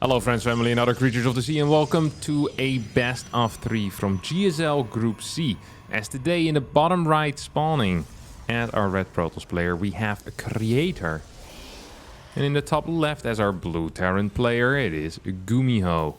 Hello friends, family and other creatures of the sea, and welcome to a best of 3 from GSL Group C. As today in the bottom right spawning as our red Protoss player we have a creator. And in the top left as our blue Terran player it is Gumiho.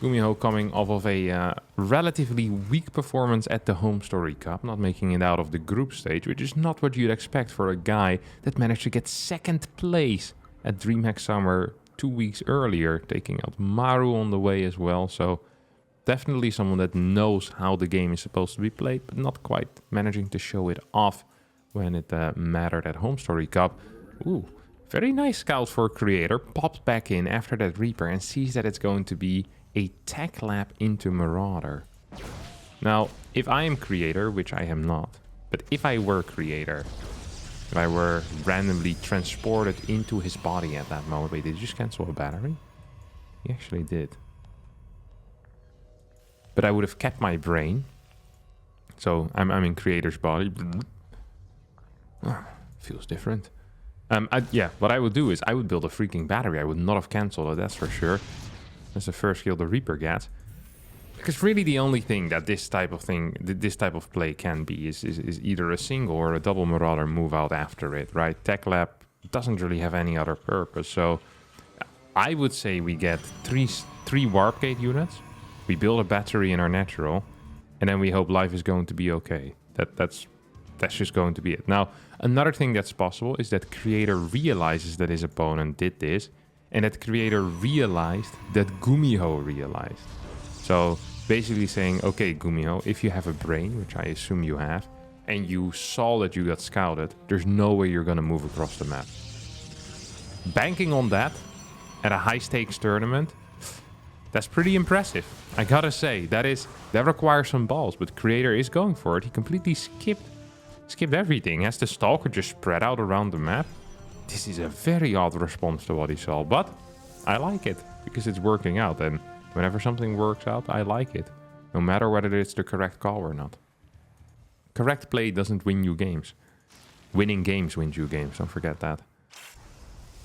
Gumiho coming off of a relatively weak performance at the Home Story Cup, not making it out of the group stage, which is not what you'd expect for a guy that managed to get second place at DreamHack Summer 2 weeks earlier, taking out Maru on the way as well. So definitely someone that knows how the game is supposed to be played, but not quite managing to show it off when it mattered at Home Story Cup. Ooh, very nice scout for a creator. Pops back in after that Reaper and sees that it's going to be a tech lab into Marauder. Now, if I am creator, which I am not, but if I were creator, if I were randomly transported into his body at that moment... Wait, did you just cancel a battery? He actually did. But I would have kept my brain. So I'm in creator's body. Feels different. Yeah, what I would do is I would build a freaking battery. I would not have cancelled it, that's for sure. That's the first kill the Reaper gets. Because really the only thing that this type of play can be is either a single or a double Marauder move out after it, right? Tech Lab doesn't really have any other purpose. So I would say we get three Warp Gate units. We build a battery in our natural. And then we hope life is going to be okay. That's just going to be it. Now, another thing that's possible is that creator realizes that his opponent did this. And that creator realized that Gumiho realized. So basically saying, okay, Gumiho, if you have a brain, which I assume you have, and you saw that you got scouted, there's no way you're going to move across the map. Banking on that at a high stakes tournament, that's pretty impressive. I gotta say, that requires some balls, but creator is going for it. He completely skipped everything. Has the Stalker just spread out around the map? This is a very odd response to what he saw, but I like it because it's working out, and whenever something works out, I like it. No matter whether it's the correct call or not. Correct play doesn't win you games. Winning games wins you games, don't forget that.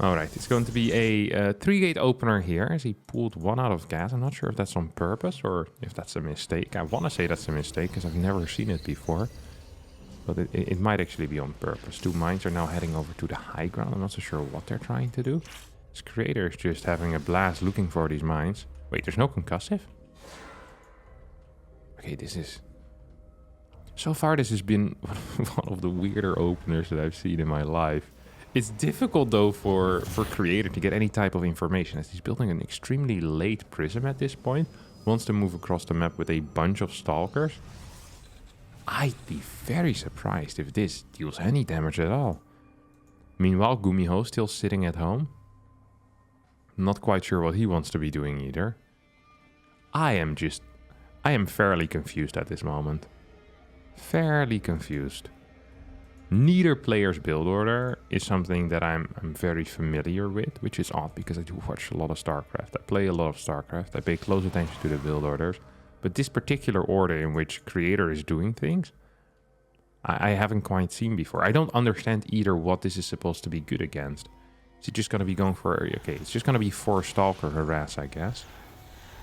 Alright, it's going to be a 3-gate opener here as he pulled one out of gas. I'm not sure if that's on purpose or if that's a mistake. I want to say that's a mistake because I've never seen it before. But it might actually be on purpose. 2 mines are now heading over to the high ground. I'm not so sure what they're trying to do. This creator is just having a blast looking for these mines. Wait, there's no concussive? Okay, this is... So far, this has been one of the weirder openers that I've seen in my life. It's difficult, though, for creator to get any type of information, as he's building an extremely late prism at this point. Wants to move across the map with a bunch of stalkers. I'd be very surprised if this deals any damage at all. Meanwhile, Gumiho still sitting at home. Not quite sure what he wants to be doing either. I am fairly confused at this moment. Fairly confused. Neither player's build order is something that I'm very familiar with, which is odd because I do watch a lot of StarCraft. I play a lot of StarCraft. I pay close attention to the build orders. But this particular order in which creator is doing things, I haven't quite seen before. I don't understand either what this is supposed to be good against. Is it just going to be going for... Okay, it's just going to be 4 Stalker harass, I guess.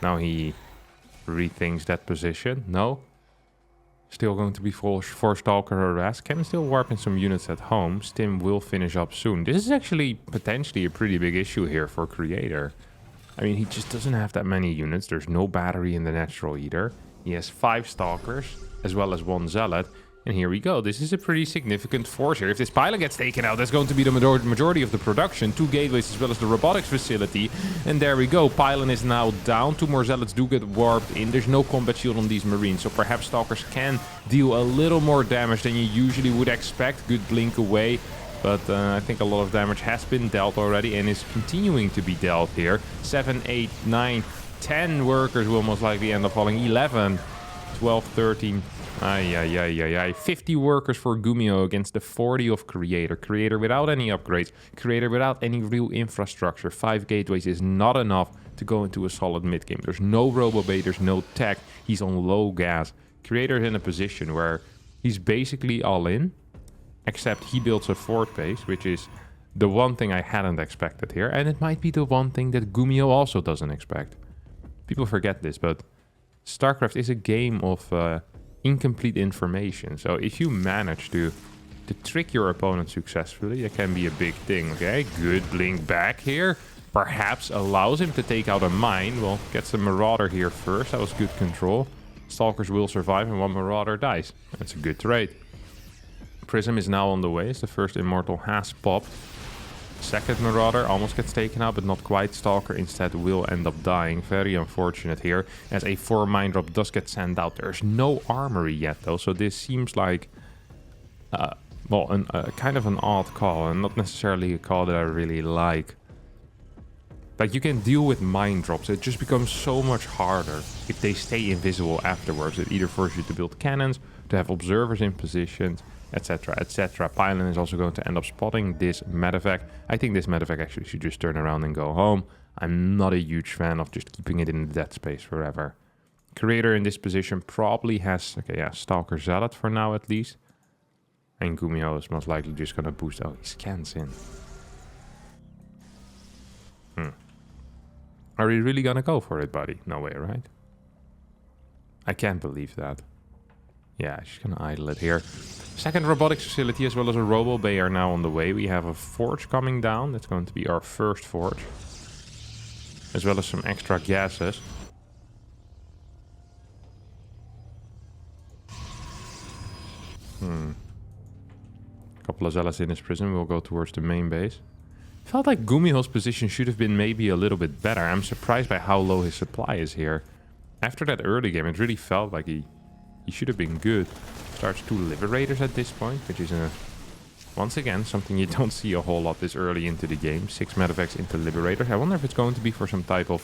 Now he rethinks that position. No. Still going to be 4 Stalker harass. Can still warp in some units at home. Stim will finish up soon. This is actually potentially a pretty big issue here for creator. I mean, he just doesn't have that many units. There's no battery in the natural either. He has 5 Stalkers, as well as 1 Zealot. And here we go. This is a pretty significant force here. If this pilot gets taken out, that's going to be the majority of the production. 2 gateways as well as the robotics facility. And there we go. Pylon is now down. 2 more Zealots do get warped in. There's no combat shield on these Marines. So perhaps Stalkers can deal a little more damage than you usually would expect. Good blink away. But I think a lot of damage has been dealt already and is continuing to be dealt here. 7, 8, 9, 10 workers will most likely end up falling. 11, 12, 13. 50 workers for Gumiho against the 40 of Creator. Creator without any upgrades. Creator without any real infrastructure. 5 gateways is not enough to go into a solid mid-game. There's no Robobait, there's no tech. He's on low gas. Creator is in a position where he's basically all in. Except he builds a fort base, which is the one thing I hadn't expected here, and it might be the one thing that Gumiho also doesn't expect. People forget this, but StarCraft is a game of incomplete information. So if you manage to trick your opponent successfully, it can be a big thing. Okay, good blink back here. Perhaps allows him to take out a mine. Well, gets a Marauder here first. That was good control. Stalkers will survive and one Marauder dies. That's a good trade. Prism is now on the way as the first Immortal has popped. Second Marauder almost gets taken out, but not quite. Stalker instead will end up dying. Very unfortunate here, as a 4 mine drop does get sent out. There's no armory yet, though, so this seems like, well, kind of an odd call, and not necessarily a call that I really like. Like, you can deal with mine drops. It just becomes so much harder if they stay invisible afterwards. It either forces you to build cannons, to have observers in positions, etc, etc. Pylon is also going to end up spotting this medevac. I think this medevac actually should just turn around and go home. I'm not a huge fan of just keeping it in the dead space forever. Creator in this position probably has, okay, yeah, Stalker Zealot for now at least. And Gumiho is most likely just going to boost out his scans in. Are we really going to go for it, buddy? No way, right? I can't believe that. Yeah, she's going to idle it here. Second robotics facility as well as a robo bay are now on the way. We have a forge coming down. That's going to be our first forge. As well as some extra gases. A couple of zealots in his prison. We'll go towards the main base. Felt like Gumiho's position should have been maybe a little bit better. I'm surprised by how low his supply is here. After that early game, it really felt like he should have been good. Starts 2 Liberators at this point, which is once again something you don't see a whole lot this early into the game. 6 medevacs into Liberators. I wonder if it's going to be for some type of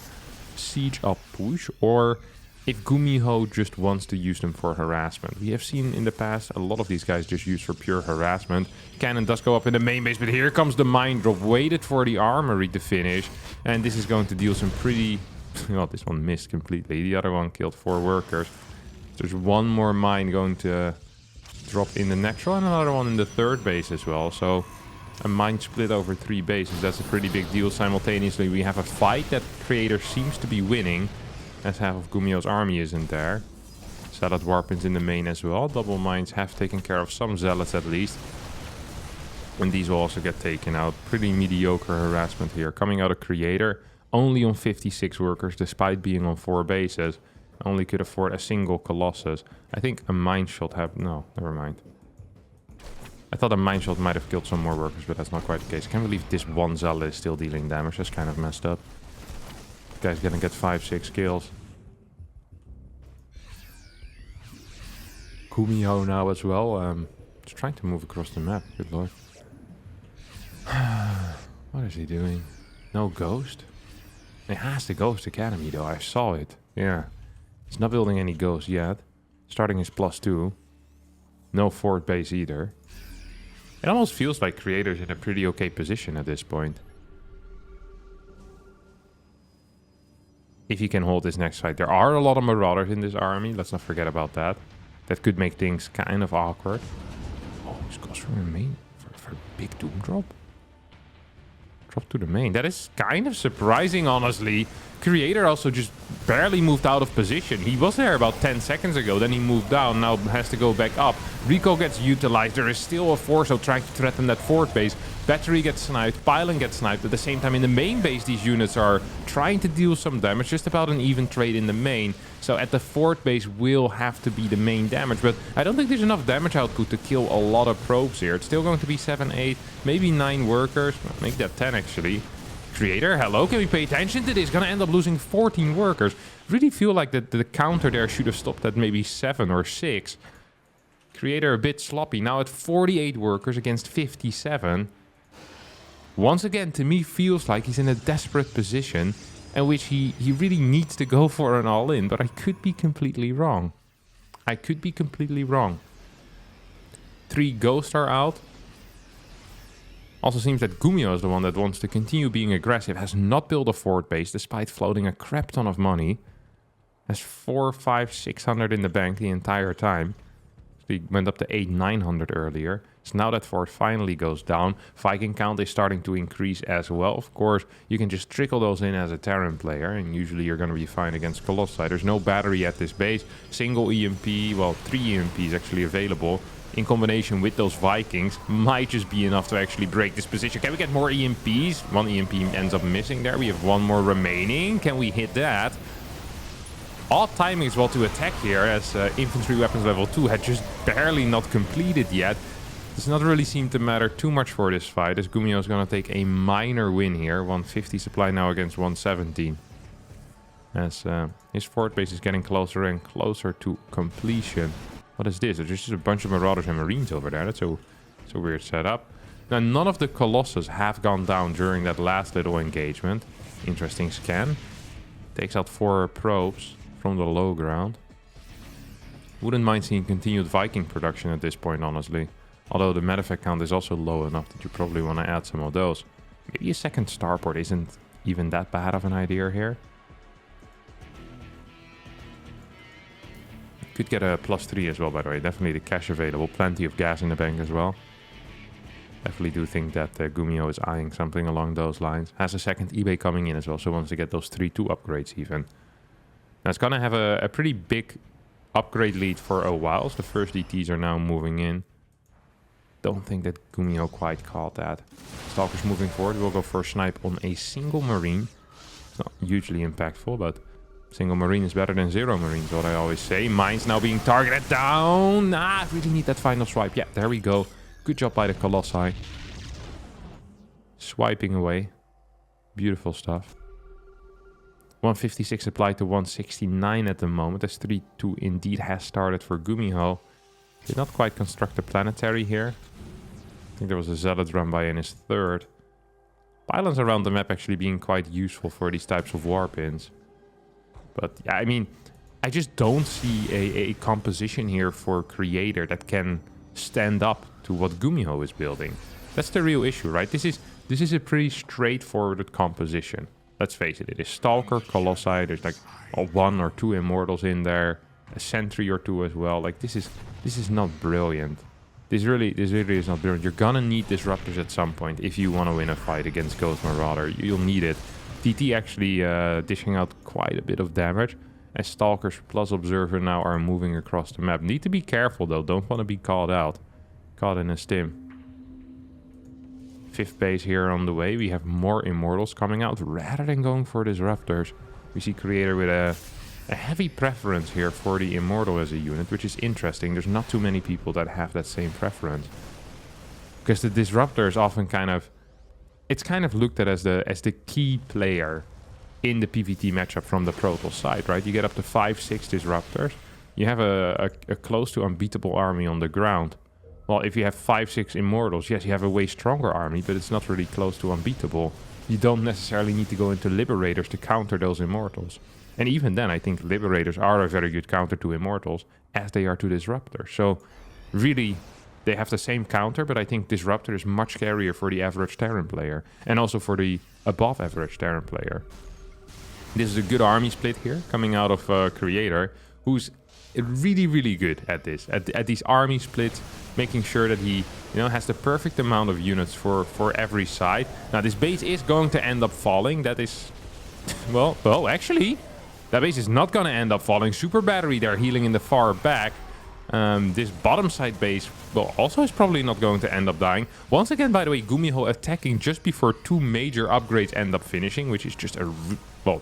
siege up push, or if Gumiho just wants to use them for harassment. We have seen in the past a lot of these guys just used for pure harassment. Cannon does go up in the main base, but here comes the mine drop. Waited for the armory to finish, and this is going to deal some pretty... Well, this one missed completely. The other one killed 4 workers. There's one more mine going to drop in the next one, and another one in the third base as well. So a mine split over 3 bases. That's a pretty big deal. Simultaneously, we have a fight that Creator seems to be winning, as half of Gumiho's army isn't there. Zealot Warpins in the main as well. Double mines have taken care of some zealots at least. And these will also get taken out. Pretty mediocre harassment here. Coming out of Creator, only on 56 workers despite being on 4 bases. Only could afford a single Colossus. I think a mine shot have... No, never mind. I thought a mine shot might have killed some more workers, but that's not quite the case. I can't believe this one zealot is still dealing damage. That's kind of messed up. Guy's gonna get 5-6 kills. Gumiho now as well. Just trying to move across the map. Good lord. What is he doing? No ghost? He has the Ghost Academy though. I saw it. Yeah. He's not building any ghosts yet. Starting his +2. No fort base either. It almost feels like Creator's in a pretty okay position at this point. If he can hold this next fight. There are a lot of Marauders in this army. Let's not forget about that. That could make things kind of awkward. Oh, this goes for a main. For a big Doom drop? Drop to the main. That is kind of surprising, honestly. Creator also just barely moved out of position. He was there about 10 seconds ago. Then he moved down. Now has to go back up. Rico gets utilized. There is still a force out trying to threaten that fort base. Battery gets sniped. Pylon gets sniped. At the same time, in the main base, these units are trying to deal some damage. Just about an even trade in the main. So at the fort base will have to be the main damage. But I don't think there's enough damage output to kill a lot of probes here. It's still going to be 7, 8, maybe 9 workers. Make that 10 actually. Creator, hello, can we pay attention to this? Gonna end up losing 14 workers. Really feel like the counter there should have stopped at maybe 7 or 6. Creator a bit sloppy. Now at 48 workers against 57. Once again, to me, feels like he's in a desperate position in which he really needs to go for an all-in, but I could be completely wrong. I could be completely wrong. 3 ghosts are out. Also seems that Gumiho is the one that wants to continue being aggressive. Has not built a fort base despite floating a crap ton of money. Has 400, 500, 600 in the bank the entire time. He went up to 8,900 earlier. So now that fort finally goes down. Viking count is starting to increase as well. Of course, you can just trickle those in as a Terran player, and usually you're going to be fine against Colossi. There's no battery at this base. Single EMP, well, 3 EMPs actually available. In combination with those Vikings, might just be enough to actually break this position. Can we get more EMPs? 1 EMP ends up missing there. We have 1 more remaining. Can we hit that? Odd timing as well to attack here, as infantry weapons level 2 had just barely not completed yet. Does not really seem to matter too much for this fight, as Gumiho is going to take a minor win here. 150 supply now against 117. As his fort base is getting closer and closer to completion. What is this? There's just a bunch of Marauders and Marines over there. That's a weird setup. Now, none of the Colossus have gone down during that last little engagement. Interesting scan. Takes out 4 probes from the low ground. Wouldn't mind seeing continued Viking production at this point, honestly. Although the medevac count is also low enough that you probably want to add some of those. Maybe a second starport isn't even that bad of an idea here. Could get a +3 as well, by the way. Definitely the cash available. Plenty of gas in the bank as well. Definitely do think that Gumiho is eyeing something along those lines. Has a second eBay coming in as well, so wants to get those 3-2 upgrades even. Now it's going to have a pretty big upgrade lead for a while. So the first DTs are now moving in. Don't think that Gumiho quite caught that. Stalker's moving forward. We'll go for a snipe on a single Marine. It's not hugely impactful, but single Marine is better than 0 Marines, what I always say. Mines now being targeted down. I really need that final swipe. Yeah, there we go. Good job by the Colossi. Swiping away. Beautiful stuff. 156 applied to 169 at the moment, as 3-2 indeed has started for Gumiho. Did not quite construct a planetary here. I think there was a Zealot run by in his third. Pylons around the map actually being quite useful for these types of warpins. But yeah, I mean, I just don't see a composition here for Creator that can stand up to what Gumiho is building. That's the real issue, right? This is a pretty straightforward composition. Let's face it, it is Stalker, Colossi, there's like 1 or 2 Immortals in there, a Sentry or 2 as well. Like, this is not brilliant. This really is not brilliant. You're gonna need Disruptors at some point if you want to win a fight against Ghost Marauder. You'll need it. TT actually dishing out quite a bit of damage, as Stalkers plus Observer now are moving across the map. Need to be careful though, don't want to be caught out. Caught in a stim. 5th base here on the way. We have more Immortals coming out. Rather than going for Disruptors, we see Creator with a heavy preference here for the Immortal as a unit, which is interesting. There's not too many people that have that same preference. Because the Disruptor is often it's kind of looked at as the key player in the PvT matchup from the Protoss side, right? You get up to 5-6 Disruptors. You have a close to unbeatable army on the ground. Well, if you have 5-6 Immortals, yes, you have a way stronger army, but it's not really close to unbeatable. You don't necessarily need to go into Liberators to counter those Immortals. And even then, I think Liberators are a very good counter to Immortals, as they are to Disruptors. So, really, they have the same counter, but I think Disruptor is much scarier for the average Terran player. And also for the above average Terran player. This is a good army split here, coming out of Creator, who's really, really good at this. At these army splits, making sure that he has the perfect amount of units for every side. Now, this base is going to end up falling. That is... Well, actually, that base is not going to end up falling. Super Battery there, healing in the far back. This bottom side base, well, also is probably not going to end up dying. Once again, by the way, Gumiho attacking just before 2 major upgrades end up finishing, which is just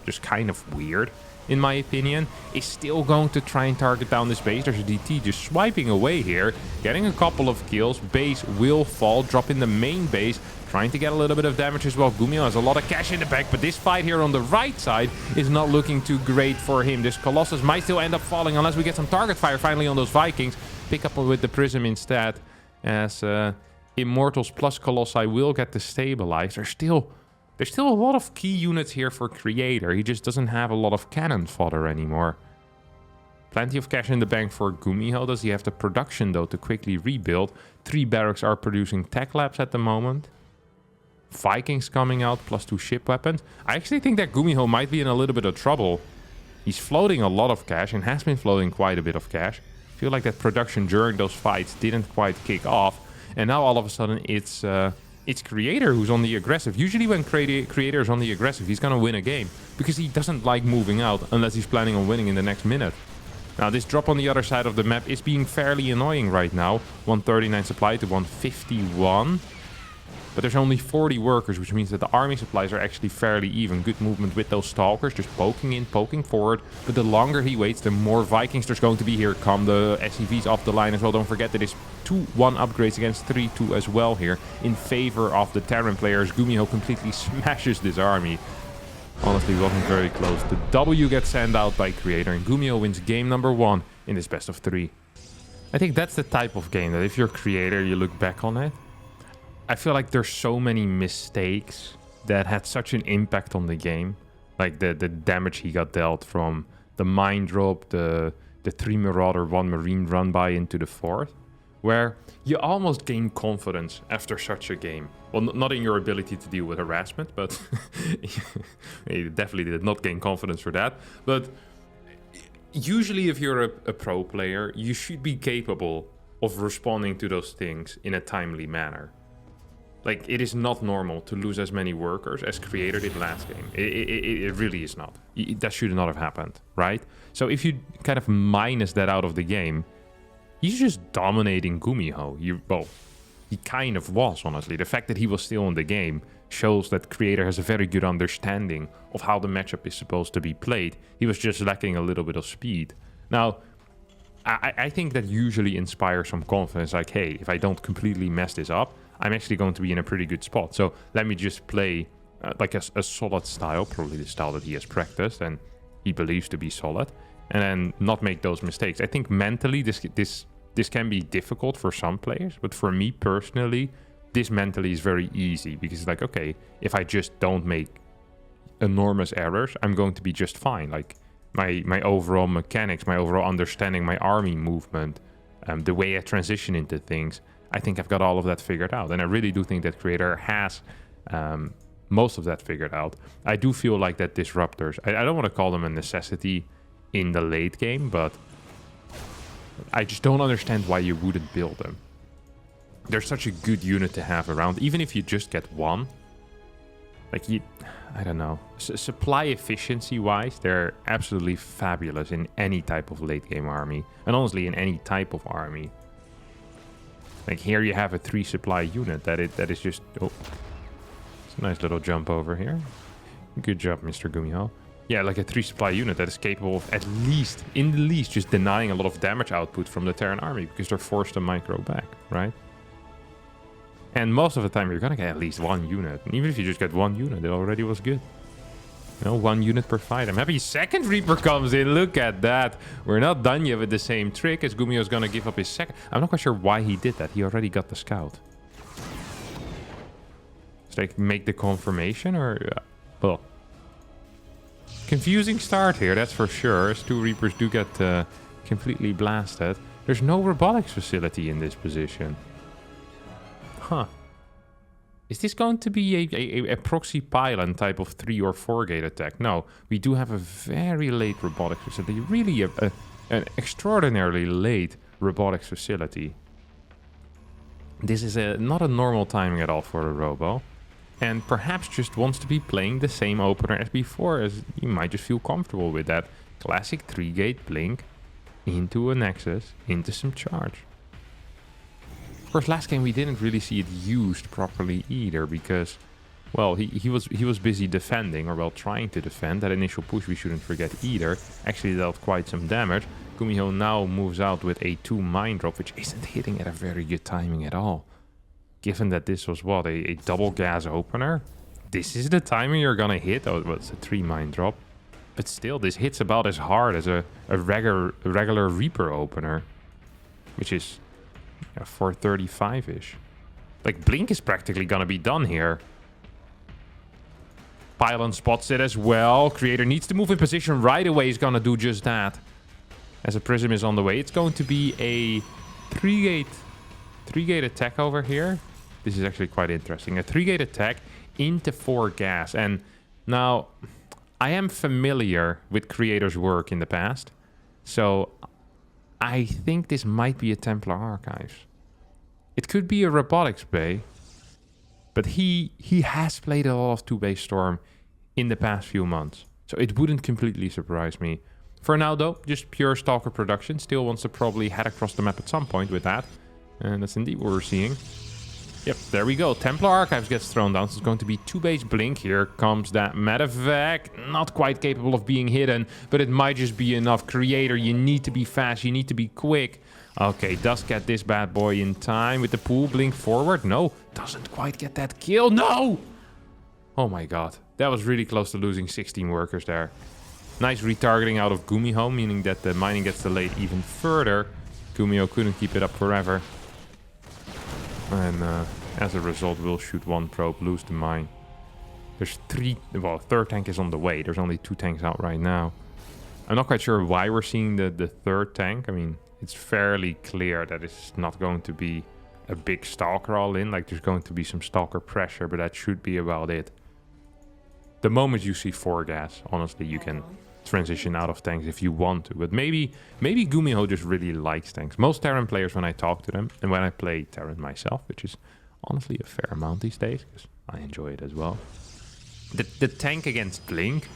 just kind of weird, in my opinion. Is still going to try and target down this base. There's a DT just swiping away here, getting a couple of kills. Base will fall, drop in the main base, trying to get a little bit of damage as well. Gumiho has a lot of cash in the back, but this fight here on the right side is not looking too great for him. This Colossus might still end up falling unless we get some target fire finally on those Vikings. Pick up with the Prism instead, as Immortals plus Colossi will get the stabilize. There's still a lot of key units here for Creator. He just doesn't have a lot of cannon fodder anymore. Plenty of cash in the bank for Gumiho. Does he have the production though to quickly rebuild? 3 barracks are producing tech labs at the moment. Vikings coming out, plus 2 ship weapons. I actually think that Gumiho might be in a little bit of trouble. He's floating a lot of cash and has been floating quite a bit of cash. feel like that production during those fights didn't quite kick off. And now all of a sudden it's Creator who's on the aggressive. Usually when Creator is on the aggressive, he's going to win a game. Because he doesn't like moving out unless he's planning on winning in the next minute. Now this drop on the other side of the map is being fairly annoying right now. 139 supply to 151. But there's only 40 workers, which means that the army supplies are actually fairly even. Good movement with those stalkers, just poking in, poking forward. But the longer he waits, the more Vikings there's going to be. Here come the SCVs off the line as well. Don't forget that it's 2-1 upgrades against 3-2 as well here in favor of the Terran players. Gumiho completely smashes this army. Honestly, wasn't very close. The W gets sent out by Creator, and Gumiho wins game number 1 in this best of 3. I think that's the type of game that if you're Creator, you look back on it. I feel like there's so many mistakes that had such an impact on the game. Like the damage he got dealt from the mine drop, the 3 Marauder, 1 Marine run by into the 4th, where you almost gain confidence after such a game. Well, not in your ability to deal with harassment, but you definitely did not gain confidence for that. But usually if you're a pro player, you should be capable of responding to those things in a timely manner. Like, it is not normal to lose as many workers as Creator did last game. It really is not. That should not have happened, right? So if you kind of minus that out of the game, he's just dominating Gumiho. Well, he kind of was, honestly. The fact that he was still in the game shows that Creator has a very good understanding of how the matchup is supposed to be played. He was just lacking a little bit of speed. Now, I think that usually inspires some confidence. Like, hey, if I don't completely mess this up, I'm actually going to be in a pretty good spot. So let me just play like a solid style, probably the style that he has practiced and he believes to be solid, and then not make those mistakes. I think mentally this can be difficult for some players, but for me personally, this mentally is very easy because it's like, okay, if I just don't make enormous errors, I'm going to be just fine. Like my overall mechanics, my overall understanding, my army movement, the way I transition into things, I think I've got all of that figured out. And I really do think that Creator has most of that figured out. I do feel like that disruptors, I don't want to call them a necessity in the late game, but I just don't understand why you wouldn't build them. They're such a good unit to have around, even if you just get one. Like, I don't know. Supply efficiency wise, they're absolutely fabulous in any type of late game army. And honestly, in any type of army. Like, here you have a 3 supply unit that is just... Oh, it's a nice little jump over here. Good job, Mr. Gumiho. Yeah, like a 3 supply unit that is capable of at least, in the least, just denying a lot of damage output from the Terran army because they're forced to micro back, right? And most of the time, you're going to get at least 1 unit. And even if you just get 1 unit, it already was good. You know, 1 unit per fight. I'm happy second Reaper comes in. Look at that. We're not done yet with the same trick as Gumiho's going to give up his second. I'm not quite sure why he did that. He already got the scout. It's like make the confirmation or... well, confusing start here, that's for sure. As 2 Reapers do get completely blasted. There's no robotics facility in this position. Huh. Is this going to be a proxy pylon type of 3 or 4 gate attack? No, we do have a very late robotics facility. Really an extraordinarily late robotics facility. This is not a normal timing at all for a robo. And perhaps just wants to be playing the same opener as before, as you might just feel comfortable with that. Classic 3-gate blink into a Nexus, into some charge. Of course, last game we didn't really see it used properly either because, well, he was busy defending, or well, trying to defend. That initial push, we shouldn't forget either, actually dealt quite some damage. Gumiho now moves out with a 2 mine drop, which isn't hitting at a very good timing at all. Given that this was, what, a double gas opener? This is the timing you're gonna hit? Oh, well, it's a 3 mine drop. But still, this hits about as hard as a regular Reaper opener. Which is 435-ish. Like, Blink is practically gonna be done here. Pylon spots it as well. Creator needs to move in position right away. He's gonna do just that. As a Prism is on the way. It's going to be a 3-gate attack over here. This is actually quite interesting. A 3-gate attack into 4 gas. And now, I am familiar with Creator's work in the past. So, I think this might be a Templar Archives. It could be a Robotics Bay, but he has played a lot of 2-Bay Storm in the past few months, so it wouldn't completely surprise me. For now, though, just pure Stalker production. Still wants to probably head across the map at some point with that, and that's indeed what we're seeing. Yep, there we go. Templar Archives gets thrown down, so it's going to be 2-base blink. Here comes that medevac. Not quite capable of being hidden, but it might just be enough. Creator, you need to be fast, you need to be quick. Okay, does get this bad boy in time with the pool. Blink forward. No, doesn't quite get that kill. No! Oh my god. That was really close to losing 16 workers there. Nice retargeting out of Gumiho, meaning that the mining gets delayed even further. Gumiho couldn't keep it up forever. And as a result, we'll shoot one probe, lose the mine. There's third tank is on the way. There's only 2 tanks out right now. I'm not quite sure why we're seeing the third tank. I mean, it's fairly clear that it's not going to be a big Stalker all in. Like, there's going to be some Stalker pressure, but that should be about it. The moment you see 4 gas, honestly, you can transition out of tanks if you want to. But maybe Gumiho just really likes tanks. Most Terran players, when I talk to them, and when I play Terran myself, which is honestly a fair amount these days, because I enjoy it as well. The tank against Blink,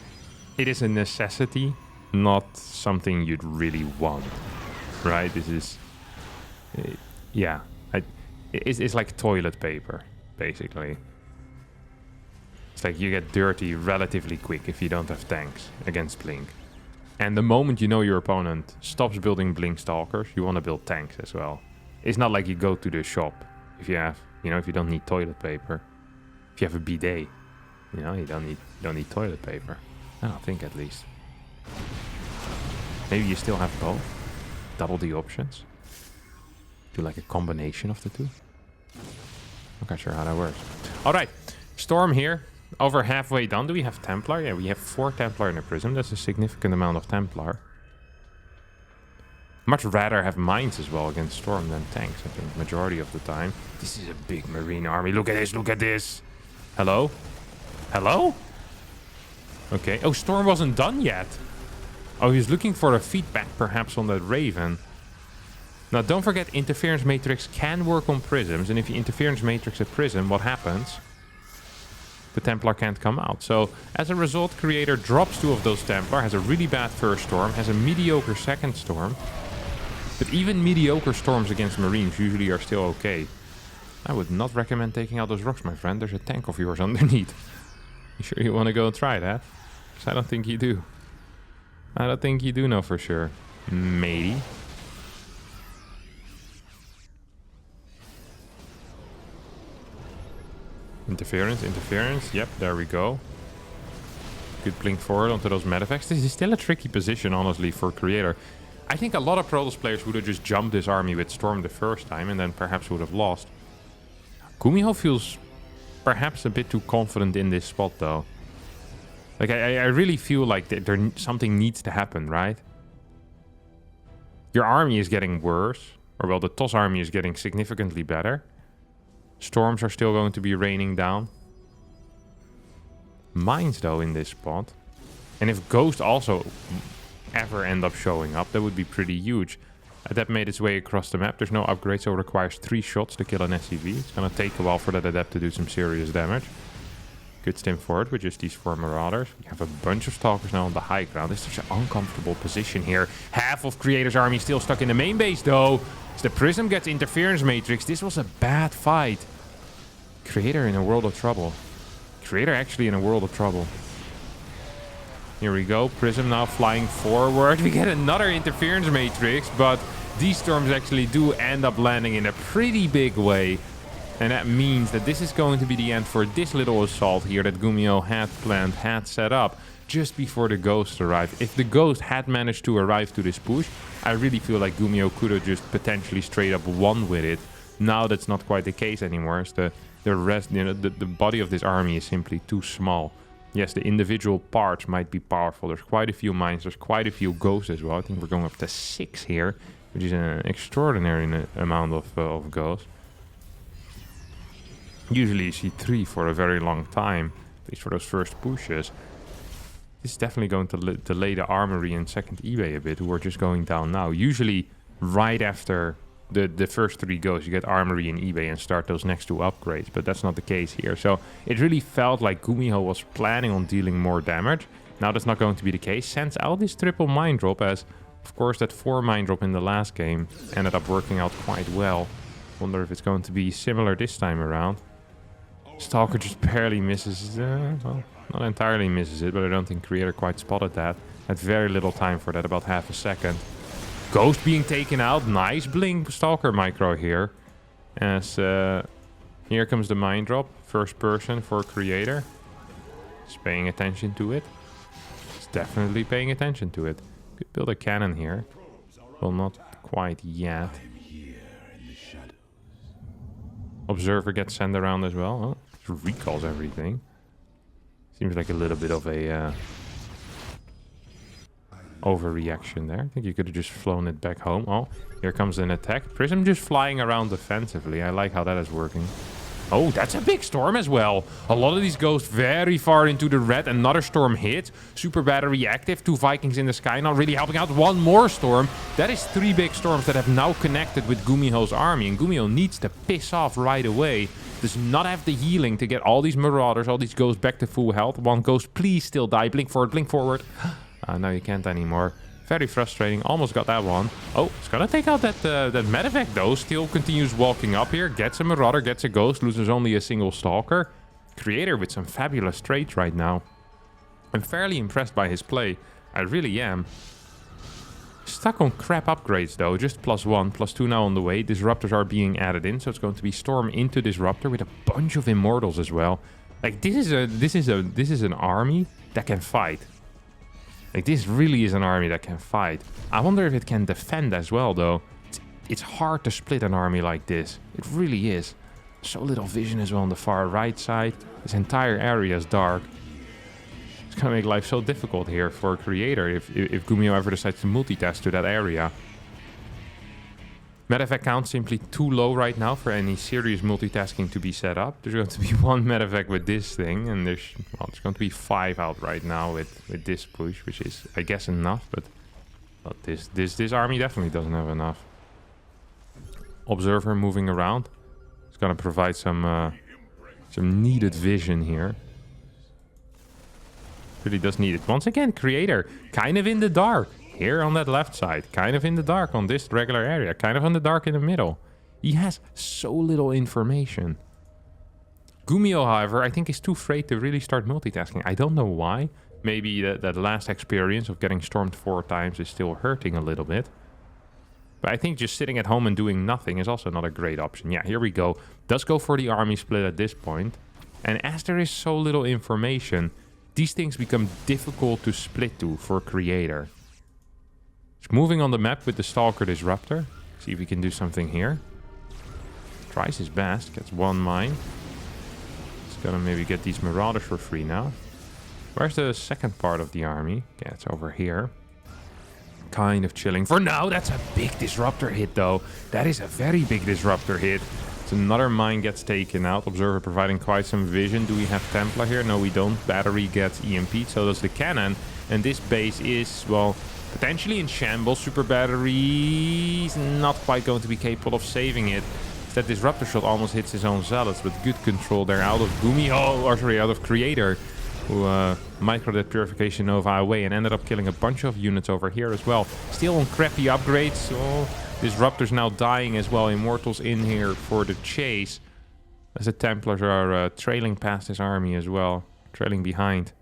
it is a necessity, not something you'd really want, right? This is, yeah, it's like toilet paper, basically. It's like you get dirty relatively quick if you don't have tanks against Blink. And the moment you know your opponent stops building Blink Stalkers, you want to build tanks as well. It's not like you go to the shop if you have, if you don't need toilet paper. If you have a bidet, you don't need toilet paper. I don't think, at least. Maybe you still have both. Double the options. Do like a combination of the two. Not quite sure how that works. Alright, Storm here. Over halfway done. Do we have Templar? Yeah, we have 4 Templar in a Prism. That's a significant amount of Templar. Much rather have mines as well against Storm than tanks, I think, majority of the time. This is a big Marine army. Look at this, look at this. Hello? Hello? Okay. Oh, Storm wasn't done yet. Oh, he's looking for a feedback perhaps on that Raven. Now, don't forget, Interference Matrix can work on Prisms, and if you Interference Matrix a Prism, what happens? The Templar can't come out. So, as a result, Creator drops 2 of those Templar, has a really bad first Storm, has a mediocre second Storm. But even mediocre Storms against Marines usually are still okay. I would not recommend taking out those rocks, my friend. There's a tank of yours underneath. You sure you want to go and try that? Because I don't think you do. I don't think you do know for sure. Maybe. Interference. Yep, there we go. Good blink forward onto those medevacs. This is still a tricky position, honestly, for Creator. I think a lot of Protoss players would have just jumped this army with Storm the first time and then perhaps would have lost. Gumiho feels perhaps a bit too confident in this spot, though. Like, I really feel like something needs to happen, right? Your army is getting worse. Or, well, the TOS army is getting significantly better. Storms are still going to be raining down. Mines, though, in this spot. And if Ghost also ever end up showing up, that would be pretty huge. Adept made its way across the map. There's no upgrade, so it requires 3 shots to kill an SCV. It's going to take a while for that Adept to do some serious damage. Good stim forward with just these 4 Marauders. We have a bunch of Stalkers now on the high ground. This is such an uncomfortable position here. Half of Creator's army still stuck in the main base, though. As the Prism gets Interference Matrix, this was a bad fight. Creator in a world of trouble. Creator actually in a world of trouble. Here we go. Prism now flying forward. We get another Interference Matrix, but these Storms actually do end up landing in a pretty big way. And that means that this is going to be the end for this little assault here that Gumiho had planned, had set up just before the Ghost arrived. If the Ghost had managed to arrive to this push, I really feel like Gumiho could have just potentially straight up won with it. Now that's not quite the case anymore. As the rest, the body of this army is simply too small. Yes, the individual parts might be powerful. There's quite a few mines. There's quite a few ghosts as well. I think we're going up to 6 here, which is an extraordinary amount of ghosts. Usually you see 3 for a very long time, at least for those first pushes. This is definitely going to delay the armory and second eBay a bit, who are just going down now. Usually right after the first 3 goes, you get Armory and eBay and start those next 2 upgrades, but that's not the case here. So it really felt like Gumiho was planning on dealing more damage. Now that's not going to be the case. Sends out this triple mine drop, as of course that 4 mine drop in the last game ended up working out quite well. Wonder if it's going to be similar this time around. Stalker just barely misses, well, not entirely misses it, but I don't think Creator quite spotted that. Had very little time for that, about half a second. Ghost being taken out. Nice blink Stalker micro here. As here comes the mine drop. First person for Creator. He's paying attention to it. He's definitely paying attention to it. Could build a cannon here. Well, not quite yet. Observer gets sent around as well. Oh, recalls everything. Seems like a little bit of a overreaction there. I think you could have just flown it back home. Oh, here comes an attack. Prism just flying around defensively. I like how that is working. Oh, that's a big storm as well. A lot of these goes very far into the red. Another storm hit. Super battery active. 2 Vikings in the sky. Not really helping out. 1 more storm. That is 3 big storms that have now connected with Gumiho's army. And Gumiho needs to piss off right away. Does not have the healing to get all these marauders, all these ghosts back to full health. 1 ghost, please still die. Blink forward, blink forward. No, you can't anymore. Very frustrating. Almost got that one. Oh, it's gonna take out that medevac though. Still continues walking up here. Gets a marauder, gets a ghost. Loses only a single stalker. Creator with some fabulous trades right now. I'm fairly impressed by his play. I really am. Stuck on crap upgrades though. Just +1, +2 now on the way. Disruptors are being added in, so it's going to be Storm into Disruptor with a bunch of Immortals as well. Like this is an army that can fight. Like, this really is an army that can fight. I wonder if it can defend as well, though. It's hard to split an army like this. It really is. So little vision as well on the far right side. This entire area is dark. It's gonna make life so difficult here for a Creator if Gumiho ever decides to multitask to that area. Medevac count simply too low right now for any serious multitasking to be set up. There's going to be 1 medevac with this thing, and there's going to be 5 out right now with this push, which is, I guess, enough. But this army definitely doesn't have enough. Observer moving around. It's going to provide some needed vision here. Really does need it. Once again, Creator kind of in the dark. Here on that left side, kind of in the dark on this regular area, kind of in the dark in the middle. He has so little information. Gumiho, however, I think is too afraid to really start multitasking. I don't know why. Maybe that last experience of getting stormed 4 times is still hurting a little bit. But I think just sitting at home and doing nothing is also not a great option. Yeah, here we go. Does go for the army split at this point. And as there is so little information, these things become difficult to split to for Creator. He's moving on the map with the Stalker Disruptor. See if we can do something here. Tries his best. Gets 1 mine. He's gonna maybe get these Marauders for free now. Where's the second part of the army? Yeah, it's over here. Kind of chilling for now. That's a big Disruptor hit though. That is a very big Disruptor hit. So another mine gets taken out. Observer providing quite some vision. Do we have Templar here? No, we don't. Battery gets EMP'd. So does the cannon. And this base is, well, potentially in shambles. Super battery is not quite going to be capable of saving it. That Disruptor shot almost hits his own zealots, but good control there out of Gumiho, or sorry, out of Creator, who microed that Purification Nova away and ended up killing a bunch of units over here as well. Still on crappy upgrades. Oh, Disruptors now dying as well. Immortals in here for the chase, as the Templars are trailing past his army as well, trailing behind.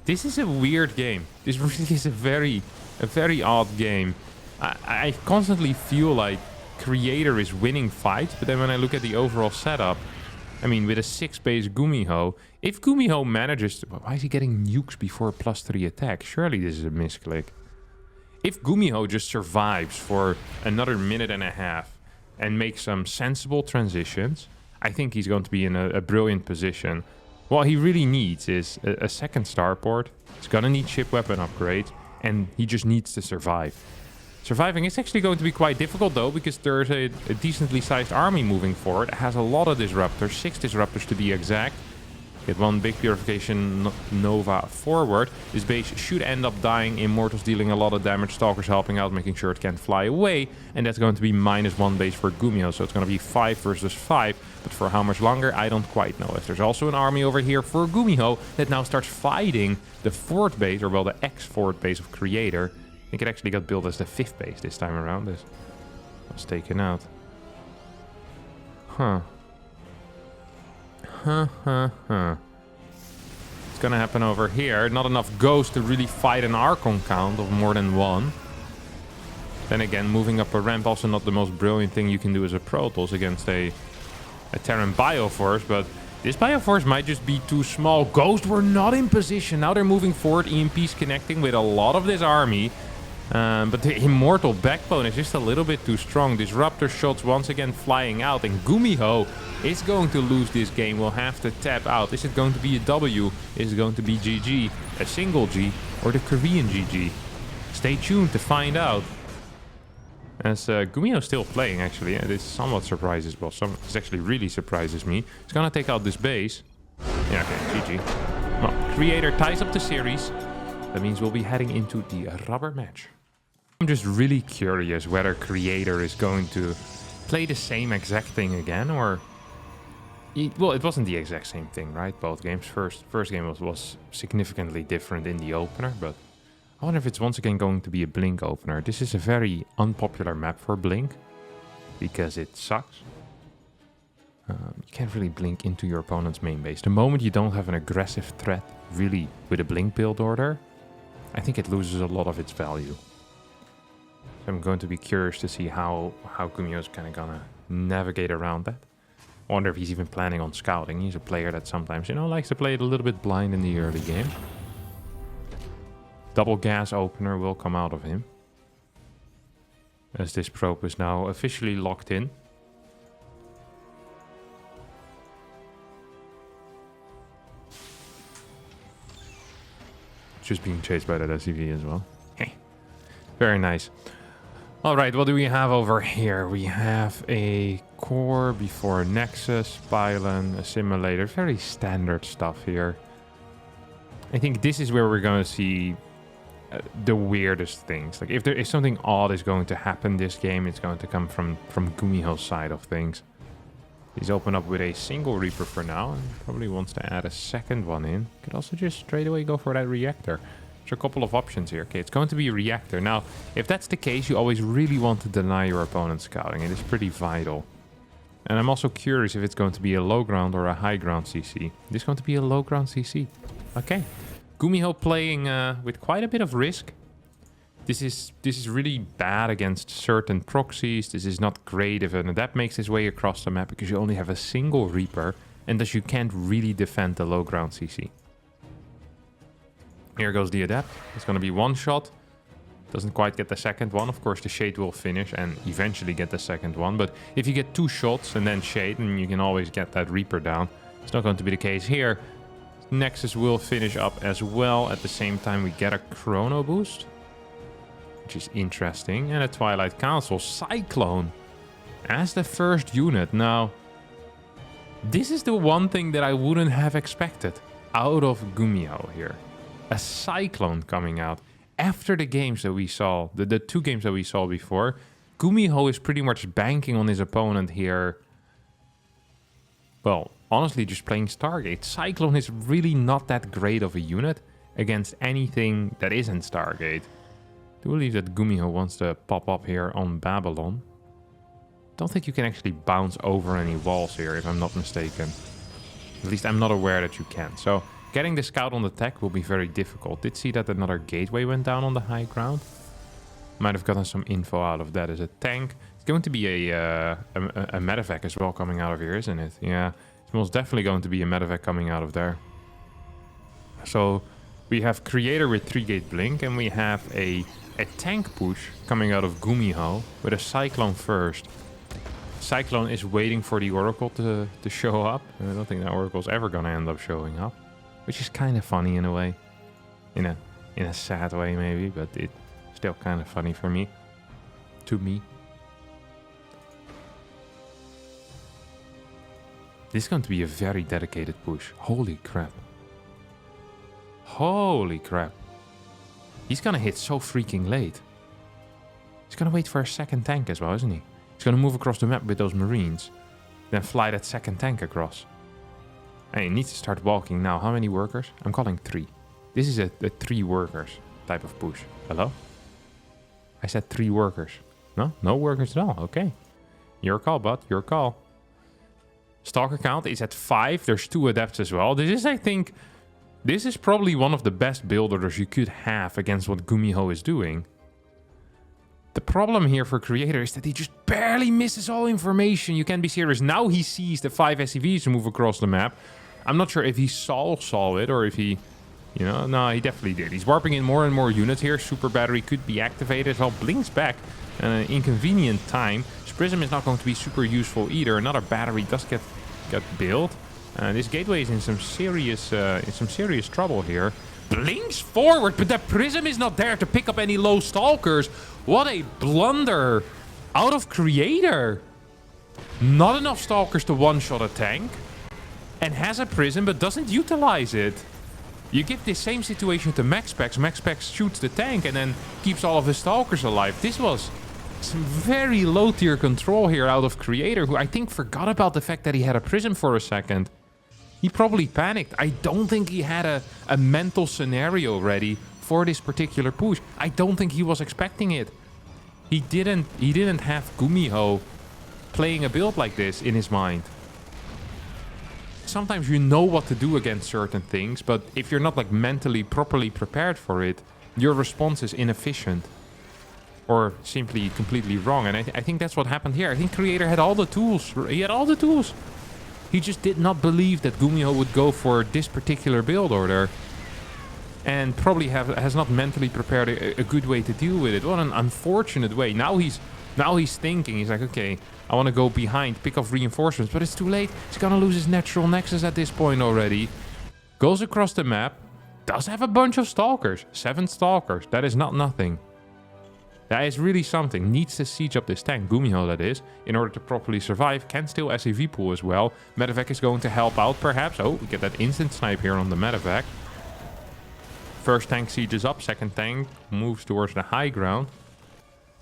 This is a weird game. This really is a very odd game. I constantly feel like Creator is winning fights, but then when I look at the overall setup, I mean, with a 6-base Gumiho, if Gumiho manages to... Why is he getting nukes before a +3 attack? Surely this is a misclick. If Gumiho just survives for another minute and a half and makes some sensible transitions, I think he's going to be in a brilliant position. What he really needs is a second starport. He's gonna need ship weapon upgrades, and he just needs to survive. Surviving is actually going to be quite difficult though, because there's a decently sized army moving forward. It has a lot of disruptors, 6 disruptors to be exact. Get one big Purification Nova forward. This base should end up dying. Immortals dealing a lot of damage. Stalkers helping out, making sure it can't fly away. And that's going to be -1 base for Gumiho. So it's going to be 5 versus 5. But for how much longer, I don't quite know. If there's also an army over here for Gumiho that now starts fighting the 4th base, or well, the X4th base of Creator. I think it actually got built as the 5th base this time around. This was taken out. Huh. It's gonna happen over here. Not enough ghosts to really fight an Archon count of more than 1. Then again, moving up a ramp also not the most brilliant thing you can do as a Protoss against a Terran Bioforce, but this Bioforce might just be too small. Ghosts were not in position. Now they're moving forward. EMP's connecting with a lot of this army. But the Immortal backbone is just a little bit too strong. Disruptor shots once again flying out. And Gumiho is going to lose this game. Will have to tap out. Is it going to be a W? Is it going to be GG? A single G? Or the Korean GG? Stay tuned to find out. As Gumiho is still playing, actually. And this somewhat surprises... Well, this actually really surprises me. He's going to take out this base. Yeah, okay. GG. Well, Creator ties up the series. That means we'll be heading into the rubber match. I'm just really curious whether Creator is going to play the same exact thing again, or... Well, it wasn't the exact same thing, right? Both games. First game was significantly different in the opener, but I wonder if it's once again going to be a Blink opener. This is a very unpopular map for Blink, because it sucks. You can't really blink into your opponent's main base. The moment you don't have an aggressive threat, really, with a Blink build order, I think it loses a lot of its value. So I'm going to be curious to see how Gumiho is kind of gonna navigate around that. I wonder if he's even planning on scouting. He's a player that sometimes, you know, likes to play it a little bit blind in the early game. Double gas opener will come out of him, as this probe is now officially locked in. Just being chased by that SCV as well. Hey, very nice. All right, what do we have over here? We have a core before Nexus, pylon, assimilator. Very standard stuff here. I think this is where we're going to see the weirdest things. Like if something odd is going to happen this game, it's going to come from Gumiho's side of things. He's opened up with a single Reaper for now, and probably wants to add a second one in. Could also just straight away go for that Reactor. There's a couple of options here. Okay, it's going to be a Reactor. Now, if that's the case, you always really want to deny your opponent's scouting. It is pretty vital. And I'm also curious if it's going to be a low ground or a high ground CC. This is going to be a low ground CC. Okay. Gumiho playing with quite a bit of risk. This is really bad against certain proxies. This is not great if an Adept makes his way across the map, because you only have a single Reaper, and thus you can't really defend the low ground CC. Here goes the Adept. It's going to be one shot. Doesn't quite get the second one. Of course, the Shade will finish and eventually get the second one. But if you get 2 shots and then Shade, then you can always get that Reaper down. It's not going to be the case here. Nexus will finish up as well. At the same time, we get a Chrono boost, which is interesting. And a Twilight Council Cyclone as the first unit. Now, this is the one thing that I wouldn't have expected out of Gumiho here. A Cyclone coming out. After the games that we saw, the 2 games that we saw before, Gumiho is pretty much banking on his opponent here. Well, honestly, just playing Stargate. Cyclone is really not that great of a unit against anything that isn't Stargate. I do believe that Gumiho wants to pop up here on Babylon. Don't think you can actually bounce over any walls here, if I'm not mistaken. At least I'm not aware that you can. So getting the scout on the tech will be very difficult. Did see that another gateway went down on the high ground. Might have gotten some info out of that as a tank. It's going to be a medevac as well coming out of here, isn't it? Yeah, it's most definitely going to be a medevac coming out of there. So we have Creator with 3-gate blink, and we have a tank push coming out of Gumiho with a Cyclone first. Cyclone is waiting for the Oracle to show up. And I don't think that Oracle's ever going to end up showing up, which is kind of funny in a way. In a sad way maybe, but it's still kind of funny for me. To me. This is going to be a very dedicated push. Holy crap. Holy crap. He's going to hit so freaking late. He's going to wait for a second tank as well, isn't he? He's going to move across the map with those Marines. Then fly that second tank across. And he needs to start walking now. How many workers? I'm calling 3. This is a 3 workers type of push. Hello? I said 3 workers. No? No workers at all. Okay. Your call, bud. Your call. Stalker count is at 5. There's 2 adepts as well. This is, I think... This is probably one of the best build orders you could have against what Gumiho is doing. The problem here for Creator is that he just barely misses all information. You can be serious. Now he sees the 5 SCVs move across the map. I'm not sure if he saw it or if he... You know, no, he definitely did. He's warping in more and more units here. Super battery could be activated. Well, blinks back at an inconvenient time. This prism is not going to be super useful either. Another battery does get built. This gateway is in some serious trouble here. Blinks forward, but that prism is not there to pick up any low stalkers. What a blunder out of Creator. Not enough stalkers to one-shot a tank. And has a prism, but doesn't utilize it. You give this same situation to MaxPax. MaxPax shoots the tank and then keeps all of his stalkers alive. This was some very low-tier control here out of Creator, who I think forgot about the fact that he had a prism for a second. He probably panicked. I don't think he had a mental scenario ready for this particular push. I don't think he was expecting it. He didn't have Gumiho playing a build like this in his mind. Sometimes you know what to do against certain things, but if you're not like mentally properly prepared for it, your response is inefficient. Or simply completely wrong. And I think that's what happened here. I think Creator had all the tools. He had all the tools. He just did not believe that Gumiho would go for this particular build order. And probably has not mentally prepared a good way to deal with it. What an unfortunate way. Now he's thinking. He's like, okay, I want to go behind, pick off reinforcements. But it's too late. He's going to lose his natural nexus at this point already. Goes across the map. Does have a bunch of stalkers. 7 stalkers. That is not nothing. That is really something. Needs to siege up this tank, Gumiho that is, in order to properly survive. Can still SAV pool as well. Medevac is going to help out perhaps. Oh, we get that instant snipe here on the Medevac. First tank sieges up. Second tank moves towards the high ground.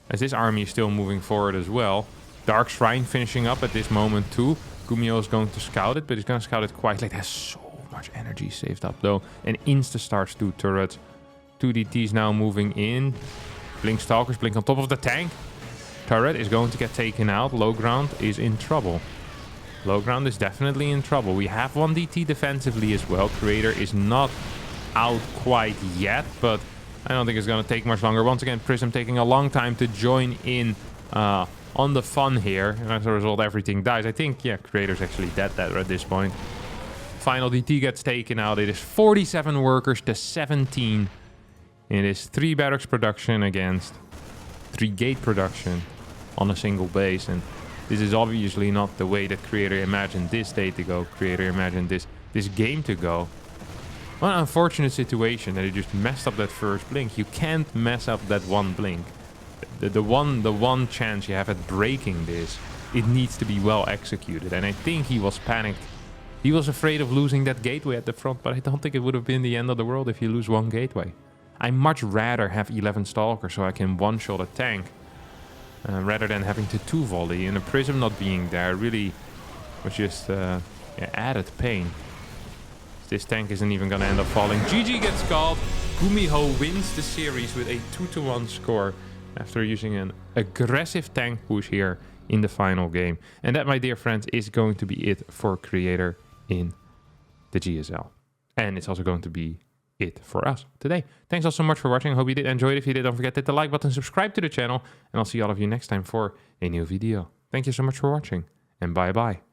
As this army is still moving forward as well. Dark Shrine finishing up at this moment too. Gumiho is going to scout it, but he's going to scout it quite late. Has so much energy saved up though. And insta starts 2 turrets. 2 DTs now moving in. Blink stalkers, blink on top of the tank. Turret is going to get taken out. Low ground is in trouble. Low ground is definitely in trouble. We have 1 DT defensively as well. Creator is not out quite yet, but I don't think it's going to take much longer. Once again, Prism taking a long time to join in on the fun here. And as a result, everything dies. I think, yeah, Creator's actually dead at this point. Final DT gets taken out. It is 47 workers to 17. It is 3 barracks production against 3 gate production on a single base. And this is obviously not the way that Creator imagined this day to go. Creator imagined this game to go. What an unfortunate situation that he just messed up that first blink. You can't mess up that one blink. The one chance you have at breaking this, it needs to be well executed. And I think he was panicked. He was afraid of losing that gateway at the front, but I don't think it would have been the end of the world if you lose 1 gateway. I much rather have 11 stalkers so I can one-shot a tank rather than having to 2-volley. And a prism not being there really was just added pain. This tank isn't even going to end up falling. GG gets called. Gumiho wins the series with a 2-1 score after using an aggressive tank push here in the final game. And that, my dear friends, is going to be it for Creator in the GSL. And it's also going to be it for us today. Thanks all so much for watching. I hope you did enjoy it. If you did, don't forget to hit the like button, subscribe to the channel, and I'll see all of you next time for a new video. Thank you so much for watching, and bye-bye.